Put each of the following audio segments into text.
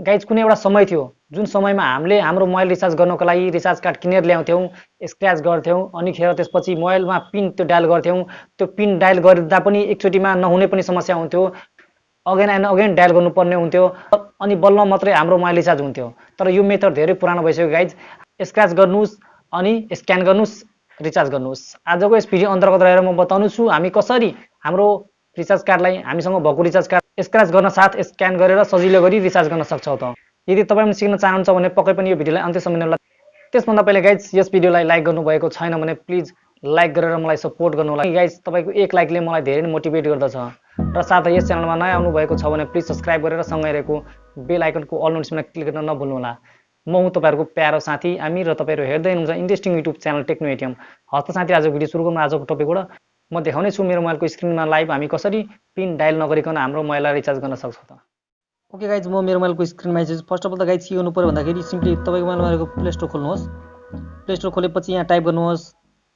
Guys कुनै एउटा समय थियो जुन समयमा हामीले हाम्रो मोबाइल रिचार्ज गर्नको लागि रिचार्ज कार्ड किनेर ल्याउँथ्यौँ, स्क्रैच गर्थ्यौँ, अनि त्यसपछि मोबाइलमा पिन त्यो डायल गर्थ्यौँ। त्यो पिन डायल गर्दा पनि एकचोटिमा नहुने पनि समस्या हुन्थ्यो, अगेन एन्ड अगेन डायल गर्नुपर्ने हुन्थ्यो, अनि बल्ल मात्रै हाम्रो मोबाइल रिचार्ज हुन्थ्यो। तर यो मेथड धेरै पुरानो भइसक्यो गाइज। स्क्रैच गर्नुहोस् अनि स्क्यान गर्नुहोस्, रिचार्ज गर्नुहोस्। आजको यस भिडियो अन्तर्गत रहेर म बताउनु छु हामी कसरी हाम्रो रिचार्ज कार्डलाई हामीसँग भएको रिचार्ज कार्ड स्क्रैच गर्न साथ स्क्यान गरेर सजिलो गरी रिचार्ज गर्न सक्छौँ त। यदि तपाईँ पनि सिक्न चाहनुहुन्छ भने पक्कै पनि यो भिडियोलाई अन्त्यसम्म हेर्नुहोला। त्यसभन्दा पहिले गाइज यस भिडियोलाई लाइक गर्नुभएको छैन भने प्लिज लाइक गरेर मलाई सपोर्ट गर्नु होला। गाइज तपाईँको एक लाइकले मलाई धेरै नै मोटिभेट गर्दछ। र साथै यस च्यानलमा नयाँ आउनुभएको छ भने प्लिज सब्सक्राइब गरेर सँगै रहेको बेल आइकनको अल नोटिफिकेसनमा क्लिक गर्न नभुल्नुहोला। म हुँ तपाईँहरूको प्यारो साथी आमिर र तपाईँहरू हेर्दै हुनुहुन्छ interesting YouTube channel Techno ATM. हस्त साथी आजको भिडियो सुरु गर्नु आजको टपिकबाट म देखाउने छु मेरो मोबाइलको स्क्रिनमा लाइभ हामी कसरी पिन डायल नगरिकन हाम्रो मोबाइललाई रिचार्ज गर्न सक्छौँ त। ओके गाइज, म मेरो मोबाइलको स्क्रिनमा आइसकेछु। फर्स्ट अफ अल त गाइज के गर्नु पऱ्यो भन्दाखेरि सिम्पली तपाईँको मोबाइलको प्ले स्टोर खोल्नुहोस्। प्ले स्टोर खोलेपछि यहाँ टाइप गर्नुहोस्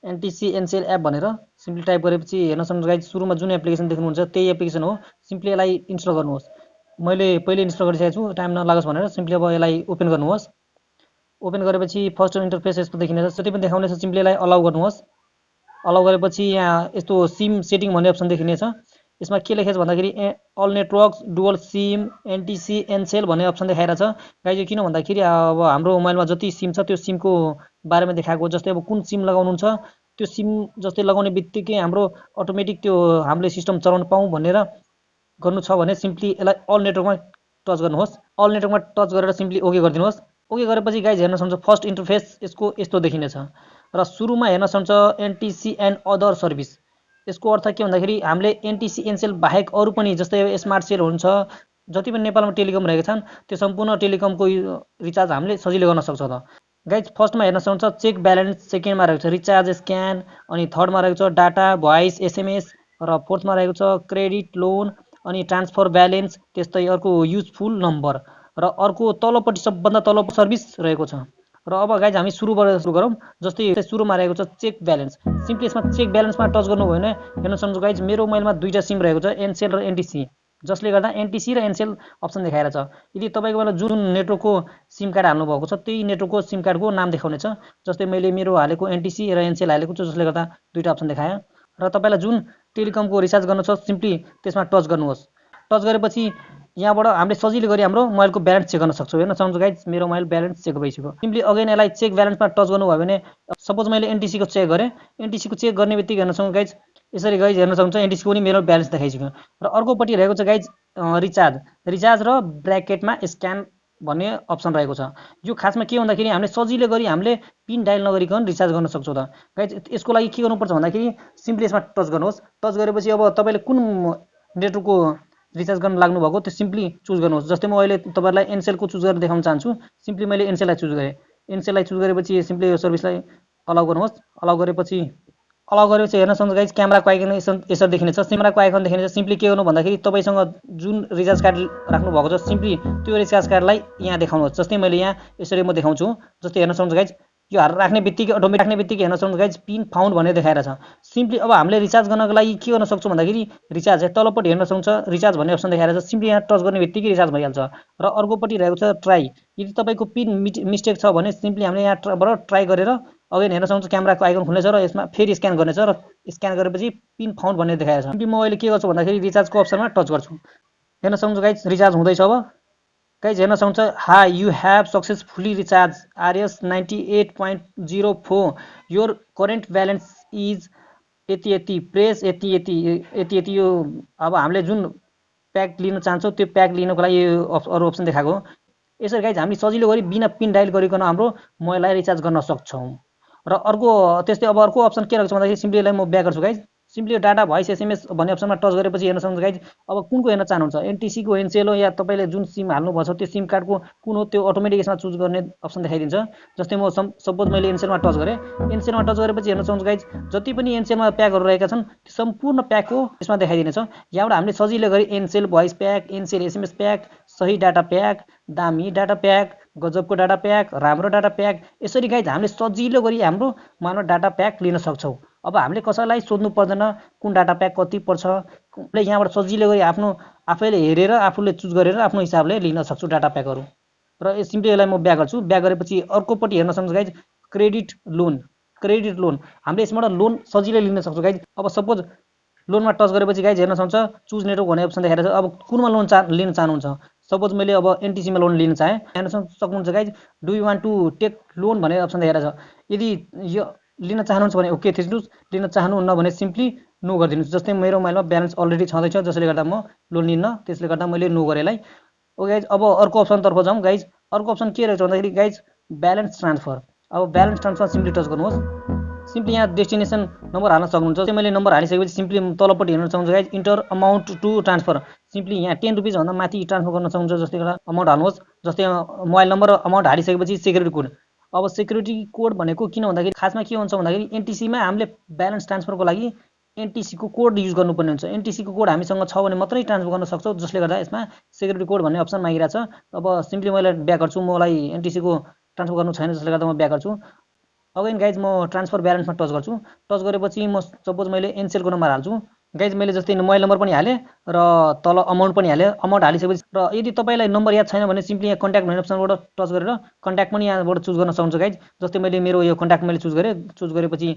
एनटिसी एनसेल एप भनेर। सिम्पली टाइप गरेपछि हेर्न सक्नुहुन्छ गाइज सुरुमा जुन एप्लिकेसन देख्नुहुन्छ त्यही एप्लिकेसन हो। सिम्पली यसलाई इन्स्टल गर्नुहोस्। मैले पहिले इन्स्टल गरिसकेको छु, टाइम नलागोस् भनेर सिम्पली अब यसलाई ओपन गर्नुहोस्। ओपन गरेपछि फर्स्ट इन्टरफेस यस्तो देखिनेछ। जति पनि देखाउनेछ सिम्पली यसलाई अलाउ गर्नुहोस्। अलाउ गरेपछि यहाँ यस्तो सिम सेटिङ भन्ने अप्सन देखिनेछ। यसमा के लेखेछ भन्दाखेरि all networks dual SIM NTC Ncell भन्ने अप्सन देखाइरहेछ। गाइज यो किन भन्दाखेरि अब हाम्रो मोबाइलमा जति सिम छ त्यो सिमको बारेमा देखाएको। जस्तै अब कुन सिम लगाउनुहुन्छ त्यो सिम जस्तै लगाउने बित्तिकै हाम्रो अटोमेटिक त्यो हामीले सिस्टम चलाउन पाऊँ भनेर गर्नु छ भने सिम्पली यसलाई अल नेटवर्कमा टच गर्नुहोस्। अल नेटवर्कमा टच गरेर सिम्पली ओके गरिदिनुहोस्। ओके गरेपछि गाइज हेर्न सक्नुहुन्छ फर्स्ट इन्टरफेस यसको यस्तो देखिनेछ। र सुरुमा हेर्न सक्नुहुन्छ एनटिसी एन्ड अदर सर्भिस। यसको अर्थ के भन्दाखेरि हामीले एनटिसी एनसेल बाहेक अरू पनि जस्तै स्मार्ट सेल हुन्छ, जति पनि नेपालमा टेलिकम रहेका छन् त्यो सम्पूर्ण टेलिकमको रिचार्ज हामीले सजिलै गर्न सक्छौँ त। गाइज फर्स्टमा हेर्न सक्नुहुन्छ चेक ब्यालेन्स, सेकेन्डमा रहेको छ रिचार्ज स्क्यान, अनि थर्डमा रहेको छ डाटा भोइस एसएमएस, र फोर्थमा रहेको छ क्रेडिट लोन अनि ट्रान्सफर ब्यालेन्स, त्यस्तै अर्को युजफुल नम्बर, र अर्को तलपट्टि सबभन्दा तल सर्भिस रहेको छ। र अब गाइज हामी सुरु गरौँ। जस्तै सुरुमा रहेको छ चेक ब्यालेन्स। सिम्पली यसमा चेक ब्यालेन्समा टच गर्नुभयो भने हेर्न सक्नुहुन्छ गाइज मेरो मोबाइलमा दुईवटा सिम रहेको छ, एनसेल र एनटिसी, जसले गर्दा एनटिसी र एनसेल अप्सन देखाइरहेछ। यदि तपाईँको बेला जुन नेटवर्कको सिम कार्ड हाल्नु भएको छ त्यही नेटवर्कको सिम कार्डको नाम देखाउनेछ। जस्तै मैले मेरो हालेको एनटिसी र एनसेल हालेको छु, जसले गर्दा दुईवटा अप्सन देखायो। र तपाईँलाई जुन टेलिकमको रिचार्ज गर्नु छ सिम्पली त्यसमा टच गर्नुहोस्। टच गरेपछि यहाँबाट हामीले सजिलो गरी हाम्रो मोबाइलको ब्यालेन्स चेक गर्न सक्छौँ। हेर्न सक्नुहुन्छ गाइज मेरो मोबाइल ब्यालेन्स चेक भइसक्यो। सिम्पली अगेन यसलाई चेक ब्यालेन्समा टच गर्नुभयो भने सपोज मैले एनटिसीको चेक गरेँ, एनटिसीको चेक गर्ने बित्तिकै हेर्न सक्नुहुन्छ गाइज यसरी गाइज हेर्न सक्नुहुन्छ एनटिसीको पनि मेरो ब्यालेन्स देखाइसक्यो। र अर्कोपट्टि रहेको छ गाइज रिचार्ज र ब्र्याकेटमा स्क्यान भन्ने अप्सन रहेको छ। यो खासमा के भन्दाखेरि हामीले सजिलो गरी हामीले पिन डायल नगरिकन रिचार्ज गर्न सक्छौँ त। गाइज यसको लागि के गर्नुपर्छ भन्दाखेरि सिम्पली यसमा टच गर्नुहोस्। टच गरेपछि अब तपाईँले कुन नेटवर्कको रिचार्ज गर्न लाग्नु भएको त्यो सिम्पली चुज गर्नुहोस्। जस्तै म अहिले तपाईँलाई एनसेलको चुज गरेर देखाउन चाहन्छु। सिम्पली मैले एनसेललाई चुज गरेँ। एनसेललाई चुज गरेपछि सिम्पली यो सर्भिसलाई अलाउ गर्नुहोस्। अलाउ गरेपछि हेर्न सक्नुहुन्छ गाइज क्यामेराको आइकन यसरी देखिनेछ। क्यामेराको आइकन देखिनेछ। सिम्पली के गर्नु भन्दाखेरि तपाईँसँग जुन रिचार्ज कार्ड राख्नु भएको छ सिम्पली त्यो रिचार्ज कार्डलाई यहाँ देखाउनुहोस्। जस्तै मैले यहाँ यसरी म देखाउँछु। जस्तै हेर्न सक्नुहुन्छ गाइज यो राख्ने बित्तिकै हेर्न सक्नुहुन्छ गाइज पिन फाउन्ड भनेर देखाइरहेछ। सिम्पली अब हामीले रिचार्ज गर्नको लागि के गर्न सक्छौँ भन्दाखेरि रिचार्ज तलपट्टि हेर्न सक्नुहुन्छ रिचार्ज भन्ने अप्सन देखाइरहेछ। सिम्पली यहाँ टच गर्ने बित्तिकै रिचार्ज भइहाल्छ। र अर्कोपट्टि रहेको छ ट्राई। यदि तपाईँको पिन मिस्टेक छ भने सिम्पली हामीले यहाँबाट ट्राई गरेर अगेन हेर्न सक्नुहुन्छ क्यामेराको आइकन खुल्नेछ र यसमा फेरि स्क्यान गर्नेछ र स्क्यान गरेपछि पिन फाउन्ड भन्ने देखाइरहेछ। सिम्पली म अहिले के गर्छु भन्दाखेरि रिचार्जको अप्सनमा टच गर्छु। हेर्न सक्नुहुन्छ गाइज रिचार्ज हुँदैछ। अब गाइज हेर्न सक्नुहुन्छ high you have successfully recharge RS 98.04 your current balance is यति प्रेस यति यो अब हामीले जुन प्याक लिन चाहन्छौँ त्यो प्याक लिनको लागि अरू अप्सन देखाएको हो। यसरी गाइज हामी सजिलो गरी बिना पिन डायल गरिकन हाम्रो मोबाइललाई रिचार्ज गर्न सक्छौँ। र अर्को त्यस्तै अब अर्को अप्सन के रहेको छ भन्दाखेरि सिम्पली यसलाई म ब्याक गर्छु guys. Simply data voice SMS भन्ने अप्सनमा टच गरेपछि हेर्न सक्नुहुन्छ गाइज अब कुनको हेर्न चाहनुहुन्छ एनटिसीको एनसेल हो या तपाईँले जुन सिम हाल्नुभएको छ त्यो सिम कार्डको कुन हो त्यो अटोमेटिक यसमा चुज गर्ने अप्सन देखाइदिन्छ। जस्तै म सपोज मैले एनसेलमा टच गरेँ। एनसेलमा टच गरेपछि हेर्न सक्नुहुन्छ गाइज जति पनि एनसेलमा प्याकहरू रहेका छन् त्यो सम्पूर्ण प्याकको यसमा देखाइदिनेछ। यहाँबाट हामीले सजिलो गरी Ncell voice pack, Ncell SMS pack, सही डाटा प्याक, दामी डाटा प्याक, गजबको डाटा प्याक, राम्रो डाटा प्याक, यसरी गाइज हामीले सजिलो गरी हाम्रो मानव डाटा प्याक लिन सक्छौँ। अब हामीले कसैलाई सोध्नु पर्दैन कुन डाटा प्याक कति पर्छ। यहाँबाट सजिलो गरी आफ्नो आफैले हेरेर आफूले चुज गरेर आफ्नो हिसाबले लिन सक्छु डाटा प्याकहरू। र सिम्पली यसलाई म ब्याक गर्छु। ब्याक गरेपछि अर्कोपट्टि हेर्न सक्नुहुन्छ guys credit loan. Credit loan हामीले यसबाट लोन सजिलै लिन सक्छौँ गाइज। अब सपोज लोनमा टच गरेपछि गाइज हेर्न सक्नुहुन्छ चुज नेटवर्क भन्ने अप्सन देखाइरहेको छ। अब कुनमा लोन लिन चाहनुहुन्छ, सपोज मैले अब एनटिसीमा लोन लिन चाहेँ, हेर्न सक्नुहुन्छ guys do you want to take loan भन्ने अप्सन देखाइरहेको छ। यदि यो लिन चाहनुहुन्छ भने ओके थिच्नुहोस्, लिन चाहनुहुन्न भने सिम्पली नो गरिदिनुहोस्। जस्तै मेरो मोबाइलमा ब्यालेन्स अलरेडी छँदैछ जसले गर्दा म लोन लिन्न, त्यसले गर्दा मैले नो गरेलाई। ओके गाइज, अब अर्को अप्सनतर्फ जाउँ गाइज। अर्को अप्सन के रहेछ भन्दाखेरि गाइज ब्यालेन्स ट्रान्सफर। अब ब्यालेन्स ट्रान्सफर सिम्पली टच गर्नुहोस्। सिम्पली यहाँ डेस्टिनेसन नम्बर हाल्न सक्नुहुन्छ। मैले नम्बर हालिसकेपछि सिम्पली तलपट्टि हेर्न सक्नुहुन्छ guys enter amount to transfer. Simply यहाँ 10 रुपिस भन्दा माथि ट्रान्सफर गर्न सक्नुहुन्छ। जस्तै गर्दा अमाउन्ट हाल्नुहोस्। जस्तै मोबाइल नम्बर र अमाउन्ट हालिसकेपछि सेक्युरिटी कोड। अब सेक्युरिटी कोड भनेको किन भन्दाखेरि खासमा के हुन्छ भन्दाखेरि एनटिसीमा हामीले ब्यालेन्स ट्रान्सफरको लागि एनटिसीको कोड युज गर्नुपर्ने हुन्छ। एनटिसीको कोड हामीसँग छ भने मात्रै ट्रान्सफर गर्न सक्छौँ। जसले गर्दा यसमा सेक्युरिटी कोड भन्ने अप्सन मागिरहेको छ। अब सिम्पली मैले ब्याक गर्छु, मलाई एनटिसीको ट्रान्सफर गर्नु छैन जसले गर्दा म ब्याक गर्छु। अगेन गाइज म ट्रान्सफर ब्यालेन्समा टच गर्छु। टच गरेपछि म सपोज मैले एनसेलको नम्बर हाल्छु। गाइज मैले जस्तै मोबाइल नम्बर पनि हालेँ र तल अमाउन्ट पनि हालेँ। अमाउन्ट हालिसकेपछि र यदि तपाईँलाई नम्बर याद छैन भने सिम्पली यहाँ कन्ट्याक्ट भन्ने अप्सनबाट टच गरेर कन्ट्याक्ट पनि यहाँबाट चुज गर्न सक्नुहुन्छ गाइज। जस्तै मैले मेरो यो कन्ट्याक्ट मैले चुज गरेँ। चुज गरेपछि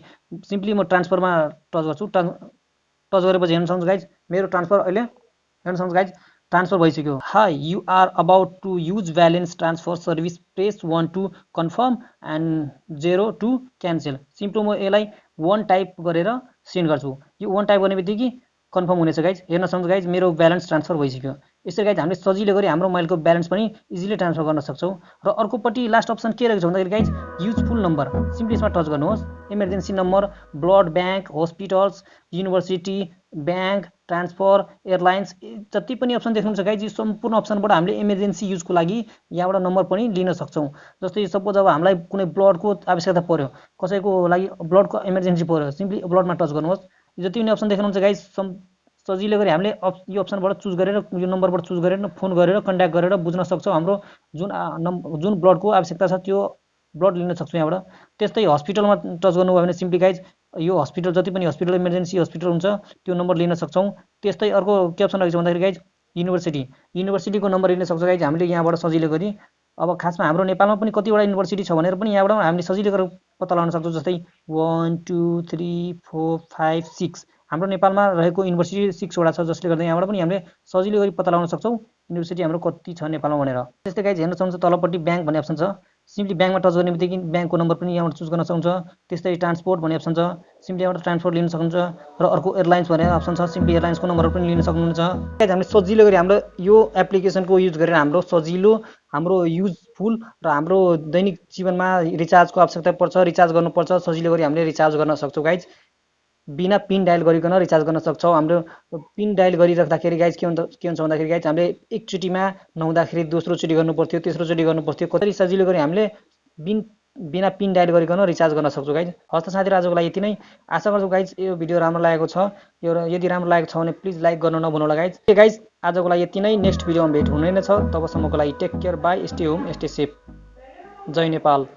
सिम्पली म ट्रान्सफरमा टच गर्छु। टच गरेपछि हेर्न सक्नुहुन्छ गाइज मेरो ट्रान्सफर अहिले हेर्न सक्नुहुन्छ गाइज ट्रान्सफर भइसक्यो। Hi you are about to use balance transfer service press 1 to confirm and 0 to cancel. Simply म यसलाई 1 टाइप गरेर सेन्ड गर्छु। यो 1 टाइप गर्ने बित्तिकै कन्फर्म हुनेछ गाइज। हेर्न सक्नुहुन्छ गाइज मेरो ब्यालेन्स ट्रान्सफर भइसक्यो। यसरी गाइज हामीले सजिलो गरी हाम्रो मोबाइलको ब्यालेन्स पनि इजिली ट्रान्सफर गर्न सक्छौँ। र अर्कोपट्टि लास्ट अप्सन के रहेको छ भन्दाखेरि गाइज युजफुल नम्बर। सिम्पली यसमा टच गर्नुहोस्। Emergency number, blood bank, hospitals, university, bank, transfer, airlines, जति पनि अप्सन देख्नुहुन्छ गाइज यो सम्पूर्ण अप्सनबाट हामीले इमर्जेन्सी युजको लागि यहाँबाट नम्बर पनि लिन सक्छौँ। जस्तै सपोज अब हामीलाई कुनै ब्लडको आवश्यकता पर्यो, कसैको लागि ब्लडको इमर्जेन्सी पर्यो, सिम्पली ब्लडमा टच गर्नुहोस्। जति पनि अप्सन देख्नुहुन्छ गाइज सजिलो गरी हामीले यो अप्सनबाट चुज गरेर यो नम्बरबाट चुज गरेर फोन गरेर कन्ट्याक्ट गरेर बुझ्न सक्छौँ हाम्रो जुन ब्लडको आवश्यकता छ त्यो ब्लड लिन सक्छौँ यहाँबाट। त्यस्तै हस्पिटलमा टच गर्नुभयो भने सिम्पली गाइज यो हस्पिटल जति पनि हस्पिटल इमर्जेन्सी हस्पिटल हुन्छ त्यो नम्बर लिन सक्छौँ। त्यस्तै अर्को के अप्सन रहेको छ भन्दाखेरि गाइज युनिभर्सिटीको नम्बर लिन सक्छौँ गाइज हामीले यहाँबाट सजिलो गरी। अब खासमा हाम्रो नेपालमा पनि कतिवटा युनिभर्सिटी छ भनेर पनि यहाँबाट हामीले सजिलो गरेर पत्ता लगाउन सक्छौँ। जस्तै 1 2 3 4 5 6 हाम्रो नेपालमा रहेको युनिभर्सिटी 6 वटा छ। जसले गर्दा यहाँबाट पनि हामीले सजिलो गरी पत्ता लगाउन सक्छौँ युनिभर्सिटी हाम्रो कति छ नेपालमा भनेर। त्यस्तै गाइज हेर्न सक्नुहुन्छ तलपट्टि ब्याङ्क भन्ने अप्सन छ। सिम्पली ब्याङ्कमा टच गर्ने बित्तिकै ब्याङ्कको नम्बर पनि यहाँबाट चुज गर्न सक्नुहुन्छ। त्यस्तै ट्रान्सपोर्ट भन्ने अप्सन छ। सिम्पली यहाँबाट ट्रान्सपोर्ट लिन सक्नुहुन्छ। र अर्को एयरलाइन्स भन्ने अप्सन छ। सिम्पली एयरलाइन्सको नम्बर पनि लिन सक्नुहुन्छ। गाइज हामीले सजिलो गरी हाम्रो यो एप्लिकेसनको युज गरेर हाम्रो सजिलो, हाम्रो युजफुल र हाम्रो दैनिक जीवनमा रिचार्जको आवश्यकता पर्छ, रिचार्ज गर्नुपर्छ, सजिलो गरी हामीले रिचार्ज गर्न सक्छौँ गाइज। बिना पिन डायल गरिकन रिचार्ज गर्न सक्छौँ। हाम्रो पिन डायल गरिराख्दाखेरि गाइज के हुन्छ भन्दाखेरि गाइज हामीले एकचोटिमा नहुँदाखेरि दोस्रोचोटि गर्नुपर्थ्यो, तेस्रोचोटि गर्नुपर्थ्यो। कसरी सजिलो गरी हामीले बिना पिन डायल गरिकन रिचार्ज गर्न सक्छौँ गाइज। हस् त साथीहरू आजको लागि यति नै। आशा गर्छु गाइज यो भिडियो राम्रो लागेको छ। यदि राम्रो लागेको छ भने प्लिज लाइक गर्न नभुल्नुहोला गाइज। गाइज आजको लागि यति नै। नेक्स्ट भिडियोमा भेट हुने नै छ। तबसम्मको लागि take care, bye, stay home, stay safe. जय नेपाल।